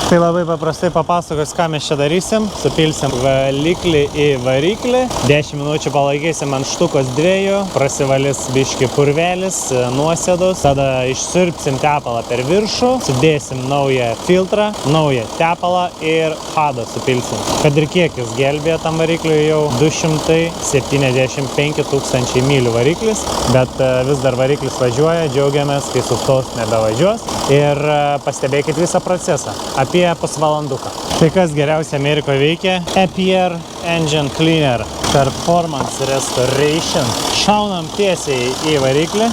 Tai labai paprastai papasakos, ką mes čia darysim. Supilsim valiklį į variklį, 10 minučių palaikysim ant štukos 2, prasivalys biški purvelis, nuosėdos, tada išsiurbsim tepalą per viršų, sudėsim naują filtrą, naują tepalą ir hadą supilsim. Kad ir kiek jis gelbėja tam varikliui, jau 275 000 mylių variklis, bet vis dar variklis važiuoja, džiaugiamės, kai sustos nebevažiuos. Ir pastebėkit visą procesą, apie pusvalanduką. Tai kas geriausiai Amerikoje veikia? APR Engine Cleaner Performance Restoration. Šaunam tiesiai į variklį.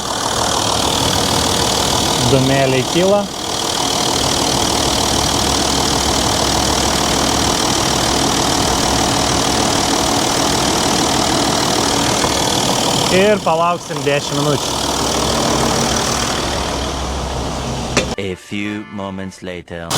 Dūmeliai kyla. Ir palauksim 10 minučių. A few moments later.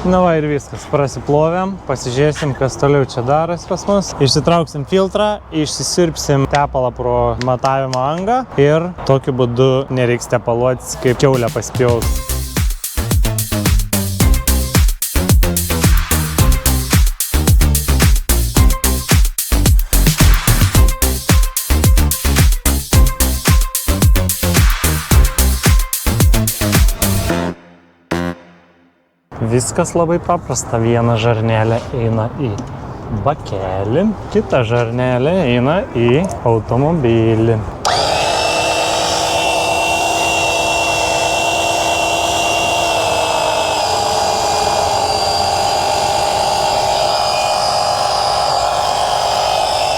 Na va ir viskas, prasiplovėm, pasižiūrėsim, kas toliau čia darosi pas mus. Išsitrauksim filtrą, išsisiurbsim tepalą pro matavimo angą ir tokiu būdu nereiks tepaluotis, kaip kiaulę paspjaus. Viskas labai paprasta. Viena žarnelė eina į bakelį, kita žarnelė eina į automobilį.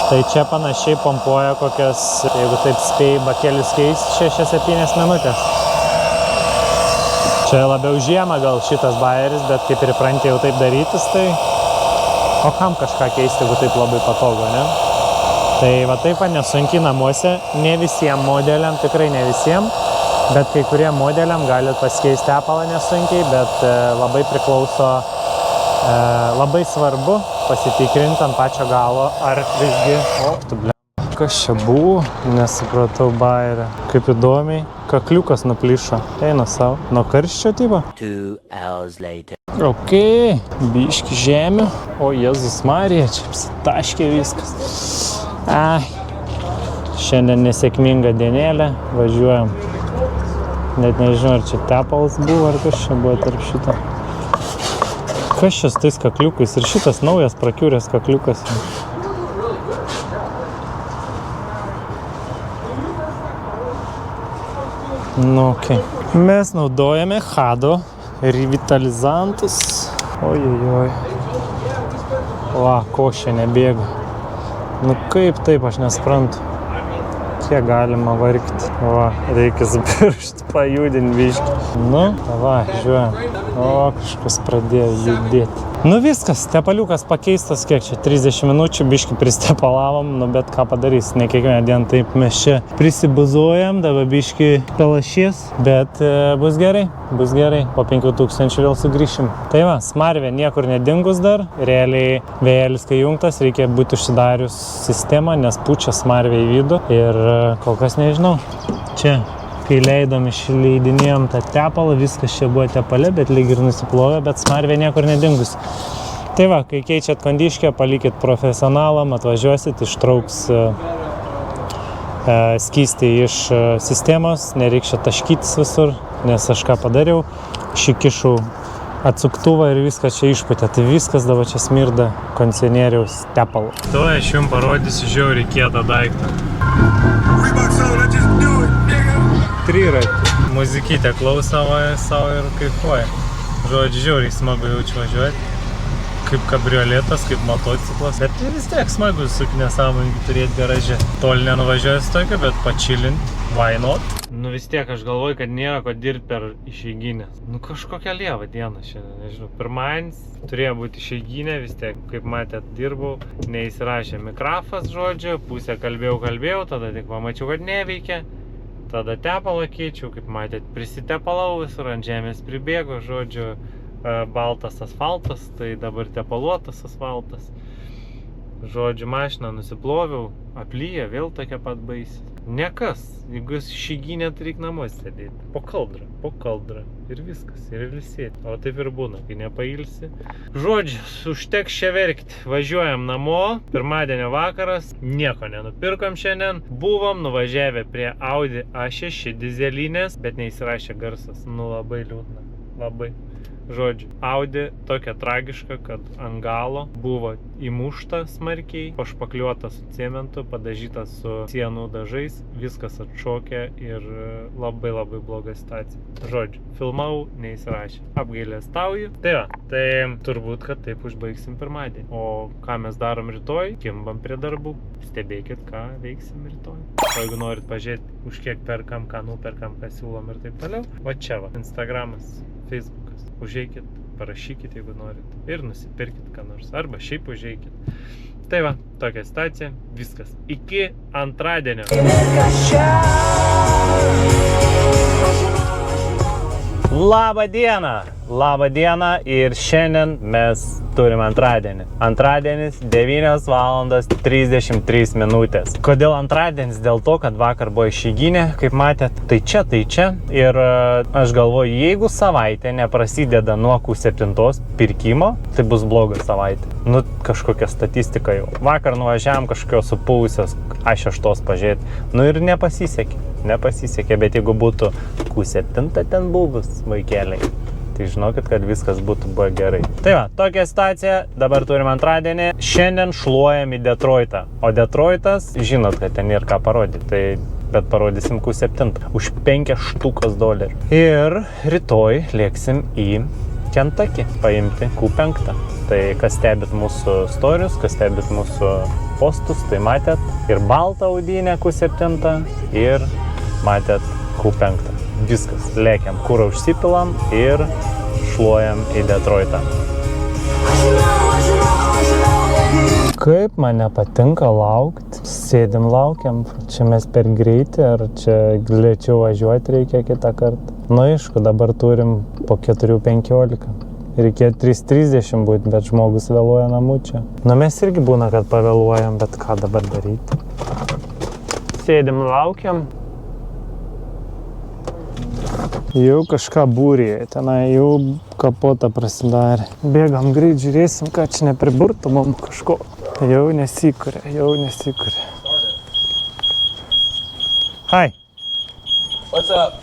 Tai čia panašiai pompuoja kokias, jeigu taip spėjai bakelis keisti, 6-7 minutės. Čia labiau žiemą gal šitas bajeris, bet kaip ir įprantė jau taip darytis, tai o kam kažką keisti, jeigu taip labai patogu, ne? Tai va taip nesunkiai namuose, ne visiems modeliam, tikrai ne visiems, bet kai kurie modeliam galit pasikeisti tepalą nesunkiai, bet labai priklauso, labai svarbu pasitikrinti ant pačio galo, ar visgi, kas čia buvo, nesupratau bajerį, kaip įdomiai, kakliukas nuplyšo, eina savo, nuo karščio tyba. 2 hours later. Ok, biški žemių, o Jėzus Marija, čia apsitaškė viskas. Ai, šiandien nesėkminga dienėlė, važiuojam. Net nežinau, ar čia tepalas buvo, ar kas čia buvo tarp šito. Kas čia su tais kakliukais ir šitas naujas prakiūrės kakliukas. Nu, okay. Mes naudojame hado revitalizantus. Ojojoj. Va, košė nebėga. Nu kaip taip, aš nesprantu. Kiek galima vargti. Va, reikia zapiršti, pajudinti biškį. Nu, va, žiūrėjom. O, kažkas pradėjo judėti. Nu viskas, tepaliukas pakeistas, kiek čia, 30 minučių, biškį pristepalavom, nu bet ką padarys, ne kiekvieną dieną taip mes čia prisibuzuojam, dabar biškį pelašies, bet bus gerai, po 5000 vėl sugrįšim. Tai va, smarvė niekur nedingus dar, realiai vėjelis kai jungtas, reikia būti užsidarius sistemą, nes pučia smarvė į vidų ir kol kas nežinau, čia. Kai leidom išleidinėjom tą tepalą, viskas čia buvo tepale, bet lyg ir nusiplovė, bet smarvė niekur nedingus. Tai va, kai keičiat kondiškę, palikit profesionalam, atvažiuosit, ištrauks skystį iš sistemos, nereikia taškytis visur, nes aš ką padariau, šikišau atsuktuvą ir viskas čia išputė. Tai viskas dabar čia smirda kondicionieriaus tepalu. To aš jums parodysiu žiauriai kietą daiktą. Triratį. Muzikytę klausavo savo ir kaifuoja. Žodžiu, žiauriai smagu jaučiu važiuoti. Kaip kabrioletas, kaip motociklas. Bet vis tiek smagu su nesąmoningai turėti garaže. Tol nenuvažiuosi tokio, bet pačilint. Why not? Nu vis tiek aš galvoju, kad nėra ko dirbti per išeiginę. Nu kažkokią lievą dieną šiandien, nežinau. Pirmadienis turėjo būti išeiginė, vis tiek, kaip matėt, dirbau. Neįsirašė mikrofas, žodžiu, pusę kalbėjau, tada tik pamačiau, kad neveikia. Tada tepalą keičiau, kaip matėt, prisitepalau visur, ant žemės pribėgo, žodžiu, baltas asfaltas, tai dabar tepaluotas asfaltas. Žodžiu, mašiną nusiploviau, aplyja, vėl tokia pat baisi. Nekas, jeigu šyginė, tai reik namuose sėdėti. Po kaldrą. Ir viskas, ir ilsėti. O taip ir būna, kai nepailsi. Žodžiu, užteks čia verkti. Važiuojam namo, pirmadienio vakaras, nieko nenupirkom šiandien. Buvom nuvažiavę prie Audi A6 dizelinės, bet neįsirašė garsas. Nu, labai liūdna, labai. Žodžiu, Audi tokia tragiška, kad ant galo buvo įmušta smarkiai, pašpakliuota su cementu, padažyta su sienų dažais, viskas atšokė ir labai bloga situacija. Žodžiu, filmau, neįsirašė. Apgailestauju. Tai va, tai turbūt, kad taip užbaigsim pirmadienį. O ką mes darom rytoj? Kimbam prie darbų. Stebėkit, ką veiksim rytoj. O jeigu norit pažiūrėti, už kiek perkam, ką nuperkam, ką siūlom ir taip toliau, va čia va, Instagramas, Facebookas. Užeikit, parašykit, jeigu norit. Ir nusipirkit ką nors. Arba šiaip užeikit. Tai va, tokia situacija. Viskas. Iki antradienio. Labą dieną ir šiandien mes turim antradienį. Antradienis 9:33 minutės. Kodėl antradienis? Dėl to, kad vakar buvo išeiginė, kaip matėt, tai čia. Ir aš galvoju, jeigu savaitė neprasideda nuo Q7 pirkimo, tai bus bloga savaitė. Nu, kažkokia statistika jau. Vakar nuvažiavam kažkokios supuvusios A6 pažiūrėti. Nu ir nepasisekė, bet jeigu būtų Q7 ten buvus vaikeliai, tai žinokit, kad viskas būtų buvo gerai. Tai va, tokia situacija, dabar turim antradienį, šiandien šluojam į Detroitą, o Detroitas, žinot, kad ten yra ką parodyti, tai bet parodysim Q7 už $5. Ir rytoj lėksim į Kentucky paimti Q5. Tai kas stebit mūsų storius, kas stebit mūsų postus, tai matėt ir baltą Audinę Q7 ir matėt Q5. Viskas, lėkiam, kurą užsipilam ir šluojam į Detroitą. Kaip man nepatinka laukti, sėdim laukiam, čia mes per greitį ar čia lėčiau važiuoti reikia kitą kartą. Nu aišku, dabar turim po 4:15. Reikėjo 3:30 būti, bet žmogus vėluoja namų čia. Nu mes irgi būna, kad pavėluojam, bet ką dabar daryti? Sėdim laukiam. Jau kažką būrė, tenai jau kapotą prasidarė. Bėgam greit, žiūrėsim, ką čia nepriburtų mum kažko. Jau nesikuria. Hi. What's up?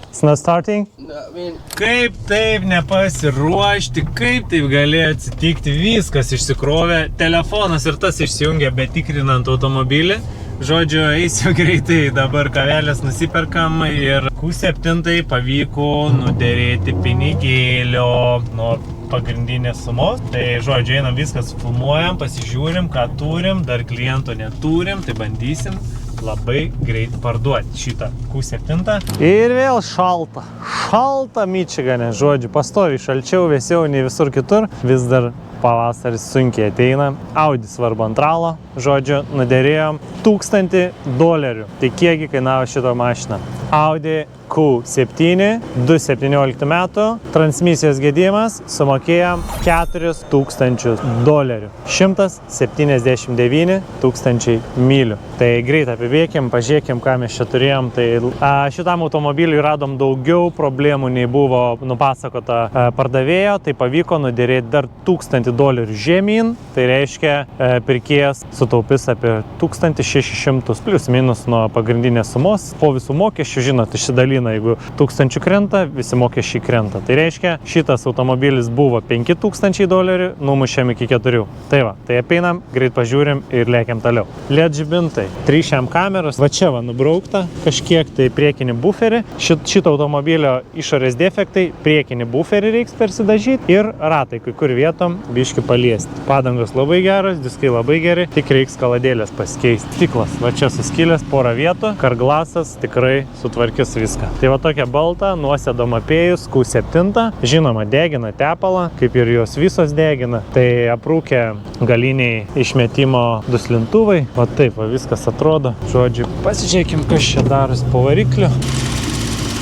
It's not starting? No, I mean, Kaip taip nepasiruošti, kaip taip galėjo atsitikti, viskas išsikrovė, telefonas ir tas išsijungė betikrinant automobilį. Žodžiu, eisiu greitai, dabar kavelės nusiperkam ir Q7 pavyko nuderėti pinigėlio nuo pagrindinės sumos. Tai žodžiu, einam viskas, filmuojam, pasižiūrim, ką turim, dar kliento neturim, tai bandysim labai greit parduoti šitą Q7. Ir vėl šalta Mičigane, žodžiu, pastoviai šalčiau, vėsiau nei visur kitur, vis dar pavasaris sunkiai ateina. Audi svarbu antralo, žodžiu, nuderėjom $1000. Tai kiekgi kainavo šitą mašiną? Audi Q7, 2017 metų, transmisijos gedimas, sumokėjom $4000. 179 000 mylių. Tai greit apibėkim, pažiūrėkim, ką mes čia turėjom. Tai šitam automobiliui radom daugiau problemų, nei buvo nupasakota pardavėjo, tai pavyko nuderėti dar $1000 žemyn. Tai reiškia, pirkėjas sutaupys apie 1600 plius minus nuo pagrindinės sumos. Po visų mokesčių, žinot, išsidalina, jeigu 1000 krenta, visi mokesčiai krenta. Tai reiškia, šitas automobilis buvo $5000, numušėm iki 4. Tai va, tai apeinam, greit pažiūrim ir lėkiam toliau. LED žibintai, 3 šiam kameros, va čia va nubraukta, kažkiek tai priekinį buferį. Šito automobilio išorės defektai, priekinį buferį reiks persidažyti ir ratai, kai kur vietom biški paliesti. Padangos labai geros, diskai labai geri, tik reiks kaladėlės pasikeisti. Stiklas, va čia suskilęs, porą vietų, karglasas tikrai sutvarkys viską. Tai va tokia balta, nuosėdama pėjus, Q7. Žinoma, degina tepalą, kaip ir jos visos degina. Tai aprūkė galiniai išmetimo duslintuvai. Va taip, va viskas atrodo. Žodžiu, pasižiūrėkim, kas čia darosi po varikliu.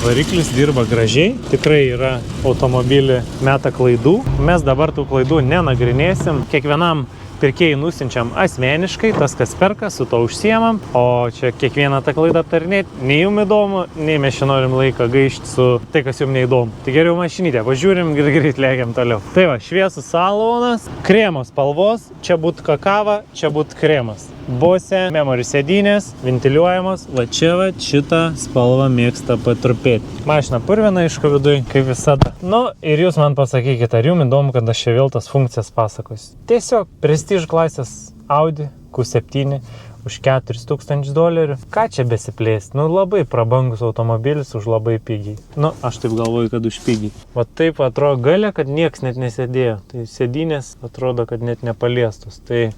Variklis dirba gražiai, tikrai yra automobilį meta klaidų. Mes dabar tų klaidų nenagrinėsim. Kiekvienam pirkėjai nusinčiam asmeniškai, tas kas perka, su to užsiemam, o čia kiekvieną tą klaidą aptarinėti, nei jums įdomu, nei mes čia norim laiką gaišti su tai, kas jums neįdomu. Tai geriau mašinytė, važiūrim ir greit lėkiam toliau. Tai va, šviesus salonas, kremos spalvos, čia būtų kakava, čia būtų kremas. Bose, memory sėdynės, ventiliuojamos, va čia va šitą spalvą mėgsta patrupėti. Mašina purvina iš viduj, kaip visada. Nu ir jūs man pasakykite, ar jums įdomu, kad aš čia vėl tas funkcijas pasakosiu. Tiesiog Prestige klasės Audi Q7 už $4,000. Ką čia besiplėsti? Nu labai prabangus automobilis už labai pigiai. Nu, aš taip galvoju, kad už pigiai. Va taip atrodo gale, kad nieks net nesėdėjo. Tai sėdynės atrodo, kad net nepaliestos. Tai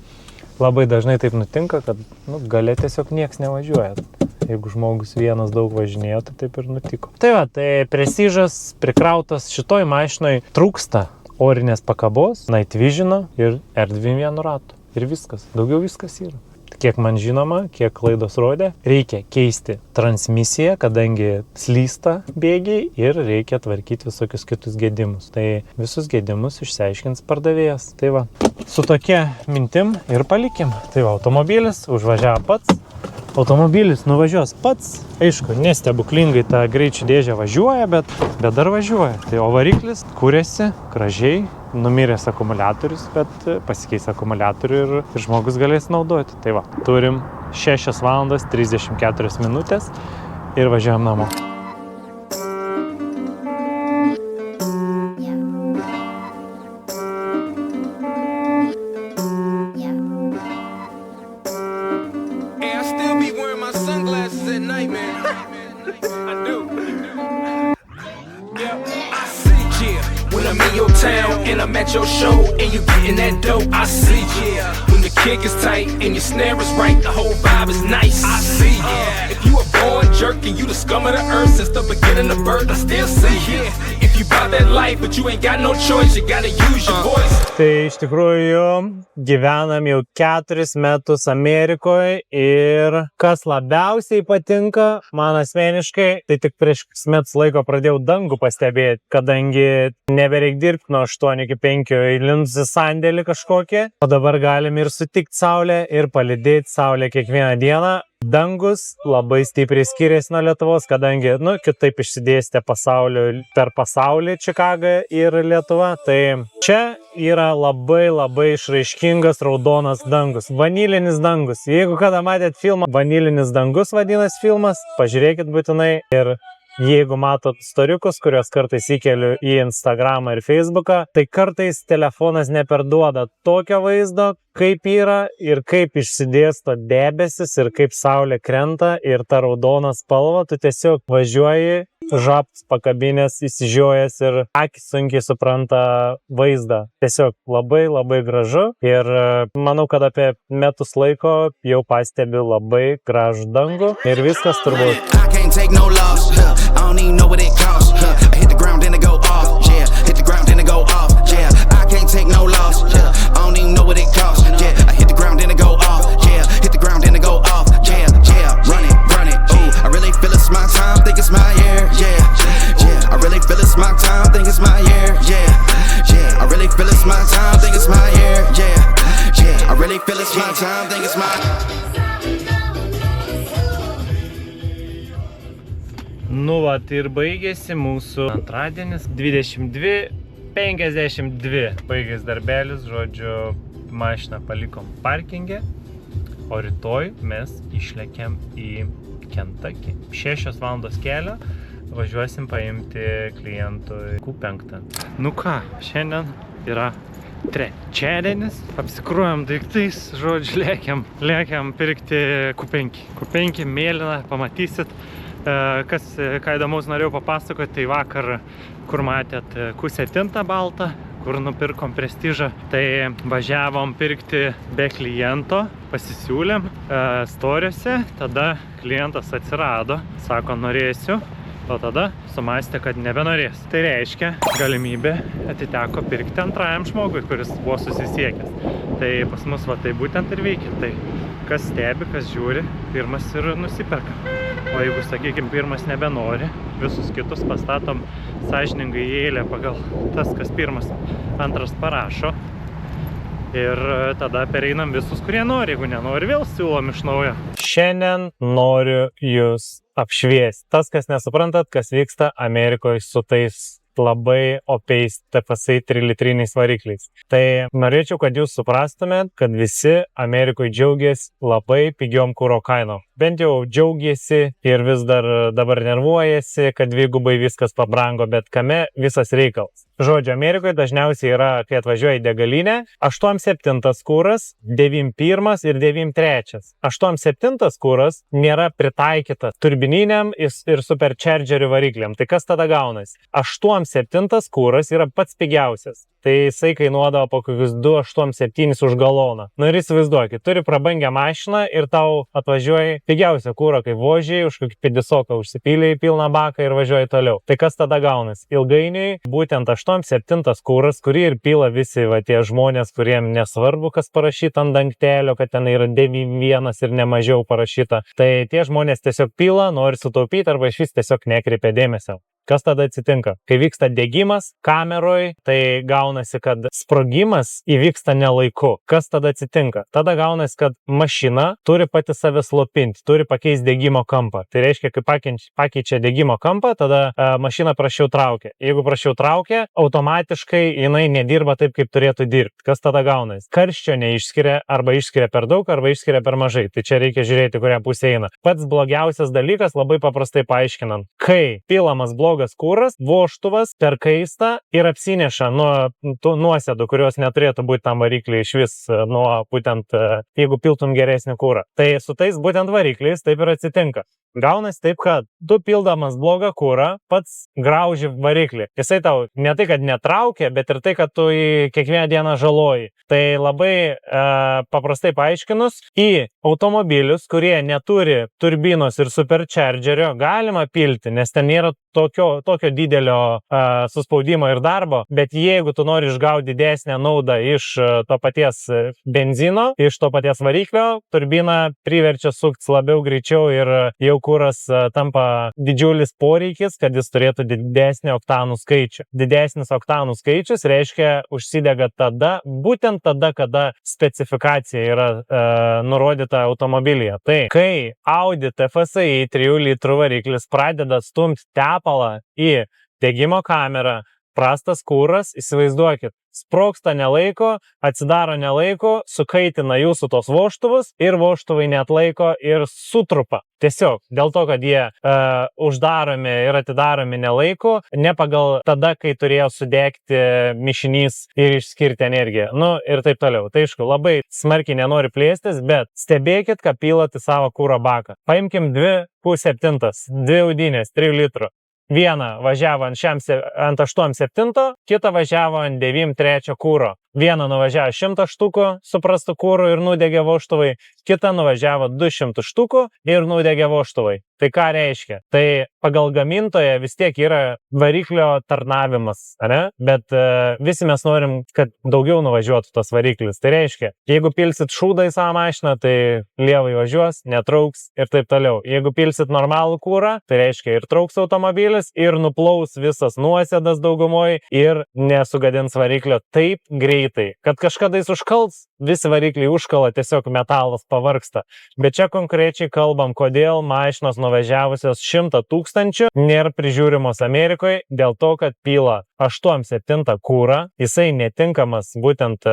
labai dažnai taip nutinka, kad gale tiesiog nieks nevažiuoja. Jeigu žmogus vienas daug važinėjo, tai taip ir nutiko. Tai va, tai Prestige'as prikrautas šitoj mašinoj trūksta orinės pakabos, Night Vision'o ir R21 ratų. Ir viskas. Daugiau viskas yra. Kiek man žinoma, kiek klaidos rodė, reikia keisti transmisiją, kadangi slysta bėgiai ir reikia tvarkyti visokius kitus gedimus. Tai visus gedimus išsiaiškins pardavėjas. Tai va, su tokia mintim ir palikim. Tai va, automobilis užvažiavo pats. Automobilis nuvažiuos pats. Aišku, nestebuklingai ta greičių dėžė važiuoja, bet dar važiuoja. Tai o variklis kūrėsi gražiai, numiręs akumuliatorius, bet pasikeis akumuliatorių ir žmogus galės naudoti. Tai va, turim 6 valandas 34 minutės ir važiuojam namo. Your show and you getting that dope, I see, yeah. When the kick is tight and your snare is right, the whole vibe is nice, I see, yeah. If you a born jerk and you the scum of the earth since the beginning of birth, I still see, yeah. If you bout that life but you ain't got no choice, you gotta use your voice. Tai iš tikrųjų gyvenam jau 4 metus Amerikoje ir kas labiausiai patinka man asmeniškai, tai tik prieš metus laiko pradėjau dangų pastebėti, kadangi nebereik dirbti nuo 8 iki 5 įlindus į sandėlį kažkokį, o dabar galim ir sutikti saulę ir palydėti saulę kiekvieną dieną. Dangus labai stipriai skiriasi nuo Lietuvos, kadangi, kitaip išsidėstė per pasaulį Čikagą ir Lietuva. Tai čia yra labai išraiškingas raudonas dangus. Vanilinis dangus. Jeigu kada matėt filmą Vanilinis dangus vadinasi filmas, pažiūrėkit būtinai. Ir jeigu matot storiukus, kuriuos kartais įkeliu į Instagramą ir Facebooką, tai kartais telefonas neperduoda tokio vaizdo, kaip yra ir kaip išsidėsto debesis ir kaip saulė krenta ir ta raudona spalva, tu tiesiog važiuoji, žapt pakabinės, įsižiojęs ir akis sunkiai supranta vaizdą. Tiesiog labai gražu ir manau, kad apie metus laiko jau pastebiu labai gražų dangų ir viskas turbūt. I don't even know what it costs. I hit the ground, then it go off. Yeah, hit the ground, then it go off. Yeah, I can't take no loss. Yeah, I don't even know what it costs. Yeah, I hit the ground, then it go off. Yeah, hit the ground, then it go off. Yeah, run it. Ooh, I really feel it's my time, think it's my year. Yeah, I really feel it's my time, think it's my year. Yeah, I really feel it's my time, think it's my year. Yeah, I really feel it's my time, think it's my. Nu vat ir baigėsi mūsų antradienis 22:52 baigės darbelis, žodžiu, mašiną palikom parkinge, o rytoj mes išlekiam į Kentucky. 6 valandos kelio, važiuosim paimti klientui Q5. Nu ką, šiandien yra trečiadienis, apsikruojam daiktais, žodžiu, lėkiam pirkti Q5. Q5 mėlyna, pamatysit. Ką įdomaus norėjau papasakoti, tai vakar, kur matėt Q7 baltą, kur nupirkom Prestige'ą, tai važiavom pirkti be kliento, pasisiūlėm storiuose, tada klientas atsirado, sako norėsiu O tada sumastė, kad nebenorės. Tai reiškia, galimybė atiteko pirkti antrajam žmogui, kuris buvo susisiekęs. Tai pas mus va tai būtent ir veikia. Tai kas stebi, kas žiūri, pirmas ir nusiperka. O jeigu, sakykime, pirmas nebenori, visus kitus pastatom sąžiningai į eilę pagal tas, kas pirmas, antras parašo. Ir tada pereinam visus, kurie nori. Jeigu nenori, vėl siūlom iš naujo. Šiandien noriu jūs apšviesti. Tas, kas nesuprantat, kas vyksta Amerikoje su tais labai opiais TFSI 3-litriniais varikliais. Tai norėčiau, kad jūs suprastumėt, kad visi Amerikoje džiaugiasi labai pigiom kuro kainom. Bent jau džiaugiasi ir vis dar dabar nervuojasi, kad dvigubai viskas pabrango, bet kame visas reikalas. Žodžiu, Amerikoje dažniausiai yra, kai atvažiuoja į degalinę, 8.7 kuras, 9.1 ir 9.3. 8.7 kuras nėra pritaikytas turbininiam ir superchargerių varikliam. Tai kas tada gaunasi? 8.7 kuras yra pats pigiausias. Tai jisai kainuodavo po kokius 2,87 už galoną. Nu ir įsivaizduokit, turi prabangią mašiną ir tau atvažiuoja pigiausią kūrą, kaip vožiai, už kokį pidisoką užsipylė į pilną baką ir važiuoja toliau. Tai kas tada gaunasi? Ilgainiui būtent 8.7 kūras, kurį ir pila visi va, tie žmonės, kuriem nesvarbu, kas parašyta ant dangtelio, kad ten yra 9.1 ir nemažiau parašyta. Tai tie žmonės tiesiog pila, nori sutaupyti arba iš vis tiesiog nekreipia dėmesio. Kas tada atsitinka? Kai vyksta degimas kameroj, tai gaunasi, kad sprogimas įvyksta nelaiku. Kas tada atsitinka? Tada gaunasi, kad mašina turi pati save slopinti, turi pakeisti degimo kampą. Tai reiškia, kai pakeičia degimo kampą, tada mašina prašiau traukia. Jeigu prašiau traukia, automatiškai jinai nedirba taip, kaip turėtų dirbti. Kas tada gaunasi? Karščio neišskiria, arba išskiria per daug, arba išskiria per mažai. Tai čia reikia žiūrėti, kurią pusę eina. Pats blogiausias dalykas, labai paprastai paaiškinant. Kai pilamas blogas kūras, vožtuvas per kaistą ir apsineša nuo nuosėdų, kurios neturėtų būti tam varikliui iš vis, nuo būtent, jeigu piltum geresnį kūrą. Tai su tais būtent varikliais taip ir atsitinka. Gaunasi taip, kad tu pildamas blogą kūrą, pats grauži variklį. Jisai tau ne tai, kad netraukia, bet ir tai, kad tu jį kiekvieną dieną žaloji. Tai labai paprastai paaiškinus, į automobilius, kurie neturi turbinos ir superchargerio, galima pilti, nes ten nėra tokio didelio suspaudimo ir darbo, bet jeigu tu nori išgauti didesnę naudą iš to paties benzino, iš to paties variklio, turbina priverčia suktis labiau greičiau ir jau kuras tampa didžiulis poreikis, kad jis turėtų didesnį oktanų skaičių. Didesnis oktanų skaičius reiškia užsidega tada, būtent tada, kada specifikacija yra nurodyta automobilyje. Tai kai Audi TFSI 3 litrų variklis pradeda stumti tepalą į degimo kamerą, prastas kūras, įsivaizduokit, sprogsta nelaiko, atsidaro nelaiko, sukaitina jūsų tos vožtuvus ir vožtuvai neatlaiko ir sutrupa. Tiesiog dėl to, kad jie uždaromi ir atidaromi nelaiko, ne pagal tada, kai turėjo sudegti mišinys ir išskirti energiją. Nu ir taip toliau. Tai aišku, labai smarkiai nenori plėstis, bet stebėkit, ką pilat į savo kūro baką. Paimkim 2,7, 2 audinės, 3 litrų. Vieną važiavo ant 8.7, kitą važiavo ant 9.3 kūro. Vieną nuvažiavo 100 štukų su prastu kūru ir nudegė vožtuvai, kitą nuvažiavo 200 štukų ir nudegė vožtuvai. Tai ką reiškia? Tai pagal gamintoją vis tiek yra variklio tarnavimas, ne? Bet visi mes norim, kad daugiau nuvažiuotų tas variklis. Tai reiškia, jeigu pilsit šūdą į savo mašiną, tai lievai važiuos, netrauks ir taip toliau. Jeigu pilsit normalų kūrą, tai reiškia ir trauks automobilis, ir nuplaus visas nuosėdas daugumoje ir nesugadins variklio taip greitai, kad kažkada jis užkals, visi varikliai užkala, tiesiog metalas pavargsta. Bet čia konkrečiai kalbam, kodėl mašinos nuvažiavusios 100 000 nėra prižiūrimos Amerikoje, dėl to, kad pila 8.7 kūrą, jisai netinkamas būtent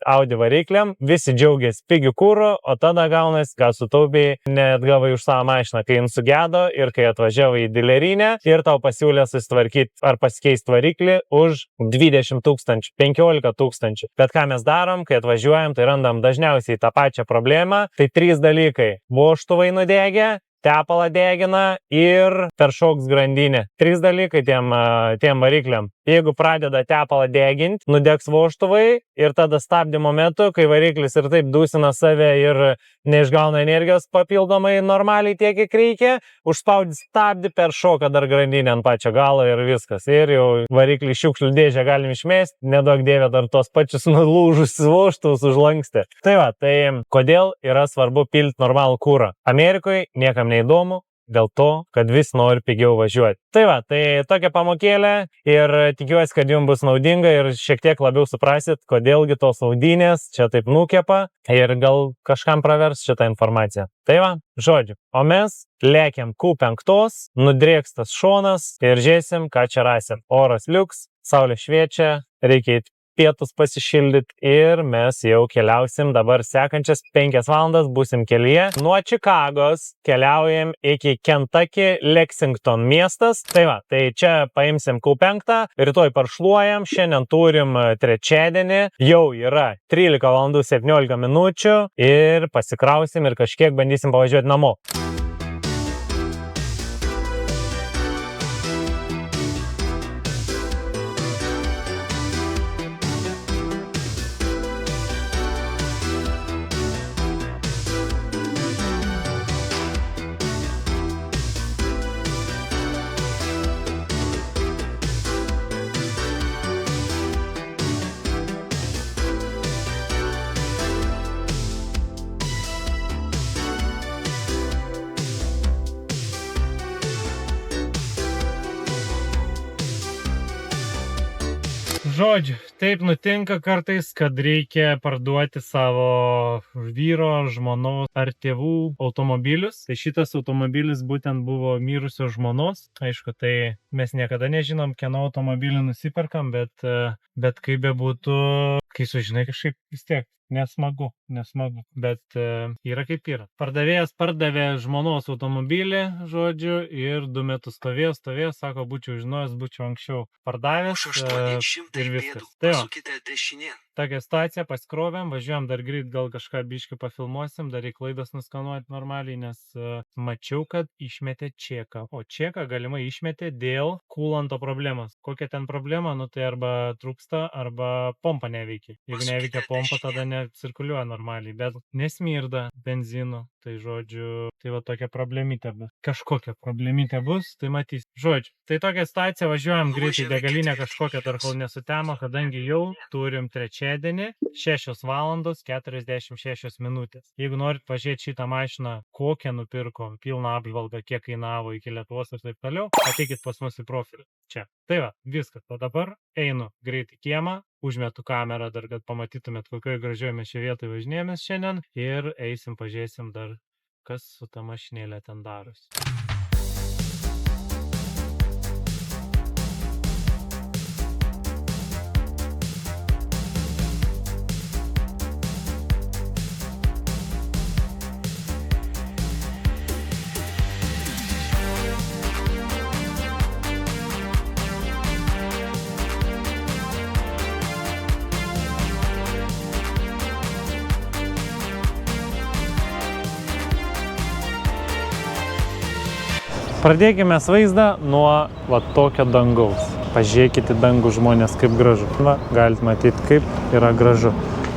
Audi varikliam, visi džiaugiasi pigių kūrų, o tada gaunasi, ką sutaupiai, net gavai už savo mašiną, kai jin sugedo ir kai atvažiavo į dilerinę ir tau pasiūlė susitvarkyti ar pasikeisti variklį už 20 000, 15 000. Bet ką mes darom, kai atvažiuojam, tai randam dažniausiai tą pačią problemą. Tai 3 dalykai. Vožtuvai nudegė, tepalą degina ir peršoks grandinė. 3 dalykai tiem varikliam. Jeigu pradeda tepalą deginti, nudegs vožtuvai ir tada stabdymo metu, kai variklis ir taip dusina save ir neišgauna energijos papildomai normaliai tiek, kiek reikia, užspaudi stabdį, peršoka dar grandinę ant pačio galo ir viskas. Ir jau variklį šiukšlių dėžę galim išmesti, nedaug dievė dar tos pačius nulūžusius vožtuvus užlanksti. Tai va, tai kodėl yra svarbu pilti normalų kūrą? Amerikoje niekam neįdomu. Dėl to, kad vis nori pigiau važiuoti. Tai va, tai tokia pamokėlė ir tikiuosi, kad jums bus naudinga ir šiek tiek labiau suprasit, kodėlgi tos audinės čia taip nukepa ir gal kažkam pravers šitą informaciją. Tai va, žodžiu, o mes lėkiam Q5, nudrėkstas šonas ir žiūrėsim, ką čia rasim. Oras liuks, saulė šviečia, reikia pietus pasišildyti ir mes jau keliausim dabar sekančias 5 valandas, būsim kelyje. Nuo Čikagos keliaujam iki Kentucky, Lexington miestas. Tai va, tai čia paimsim Q5, rytoj paršluojam, šiandien turim trečiadienį, jau yra 13 valandų 17 minučių ir pasikrausim ir kažkiek bandysim pavažiuoti namo. Žodžiu, taip nutinka kartais, kad reikia parduoti savo vyro, žmonos ar tėvų automobilius. Tai šitas automobilis būtent buvo mirusio žmonos. Aišku, tai mes niekada nežinom, kieno automobilį nusiperkam, bet kaip bebūtų, kai sužinai kažkaip vis tiek. Nesmagu, bet yra kaip yra. Pardavėjas pardavė žmonos automobilį, žodžiu, ir 2 metus stovėjo, sako, būčiau žinojęs, būčiau anksčiau pardavęs ir viskas. Tai va, tokia situacija, pasikrovėm, važiuojam dar greit, gal kažką biškį pafilmuosim, dar į klaidas nuskanuoti normaliai, nes mačiau, kad išmetė čeką. O čeką galimai išmetė dėl kūlanto problemos. Kokia ten problema? Nu tai arba trūksta, arba pompa neveikia. Jeigu neveikia pompa, tada cirkuliuoja normaliai, bet nesmirda benzinu. Tai žodžiu, tai va tokia problemytė bus. Kažkokia problemytė bus, tai matys. Žodžiu, tai tokia situacija, važiuojam greitai degalinę kažkokią dar kol nesutemo, kadangi jau turim trečiadienį 6 valandos 46 minutės. Jeigu norit pažiūrėti šitą mašiną, kokią nupirkom, pilną apžvalgą, kiek kainavo iki Lietuvos ir taip toliau, ateikit pas mus į profilį. Čia. Tai va, viskas. O dabar einu greitai kiemą, užmetu kamerą dar, kad pamatytumėt, kokioje gražioje mes šioje vietoje važinėjomės šiandien ir eisim, pažiūrėsim dar, kas su ta mašinėlė ten darosi. Pradėkime vaizdą nuo va tokio dangaus. Pažiūrėkite dangų žmonės, kaip gražu. Va, galite matyti, kaip yra gražu.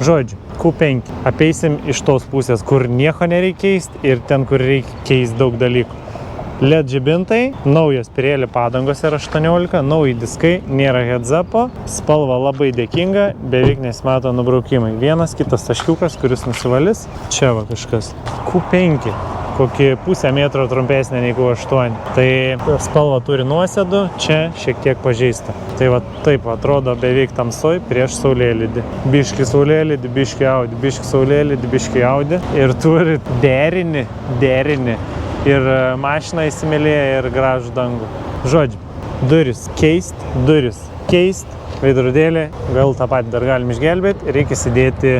Žodžiu, Q5. Apeisim iš tos pusės, kur nieko nereikia keisti ir ten, kur reikia keisti daug dalykų. LED žibintai, naujas pirėlį padangos yra 18, nauji diskai, nėra heads-upo, spalva labai dėkinga, beveik nesimato nubraukimai. Vienas kitas taškiukas, kuris nusivalys. Čia va kažkas. Q5. Kokį pusę metro trumpesnė nei Q8. Tai spalva turi nuosėdų, čia šiek tiek pažeista. Tai va taip atrodo beveik tamsoj prieš saulėlydį. Biški saulėlydį, biški Audi, biški saulėlydį, biški Audi. Ir turi derinį. Ir mašiną įsimylėję ir gražų dangų. Žodžiu, duris keist, veidrodėlį, gal tą patį dar galim išgelbėti, reikia įsidėti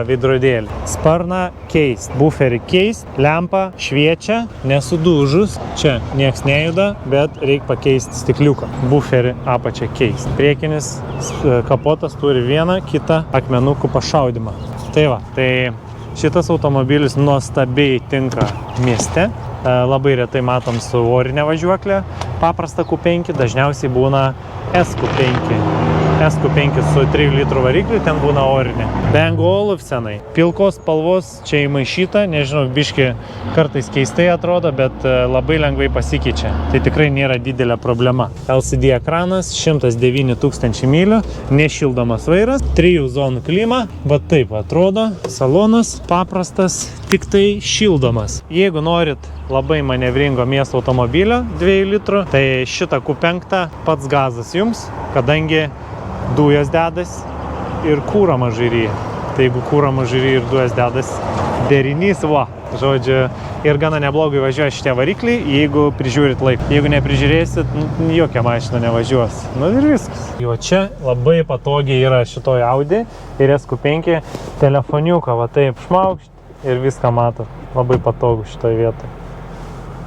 veidrodėlį. Sparną keist, buferį keist, lempa šviečia, nesudužus, čia nieks nejuda, bet reikia pakeisti stikliuką. Buferį apačią keist. Priekinis kapotas turi vieną kitą akmenukų pašaudimą. Tai va, tai Šitas automobilis nuostabiai tinka mieste. Labai retai matom su orinė važiuoklė. Paprasta Q5 dažniausiai būna SQ5. SQ5 su 3 litrų varikliu, ten būna orinė. Bang Olufsenai. Pilkos spalvos čia įmaišyta, nežinau, biški kartais keistai atrodo, bet labai lengvai pasikeičia. Tai tikrai nėra didelė problema. LCD ekranas, 109 000 mylių, nešildomas vairas, 3 zonų klima, bet taip atrodo, salonas paprastas, tik tai šildomas. Jeigu norit labai manevringo miesto automobilio 2 litrų, tai šitą Q5 pats gazas jums, kadangi dujos dedas ir kūro mažai ryja. Tai jeigu kūro mažai ryja ir dujos dedas, derinys, va, žodžiu, ir gana neblogai važiuoja šitie varikliai, jeigu prižiūrit laiką. Jeigu neprižiūrėsit, jokia mašina nevažiuos. Nu ir viskas. Jo čia labai patogiai yra šitoj Audi ir SQ5 telefoniuką, va taip šmaukšt ir viską matot. Labai patogu šitoj vietoj.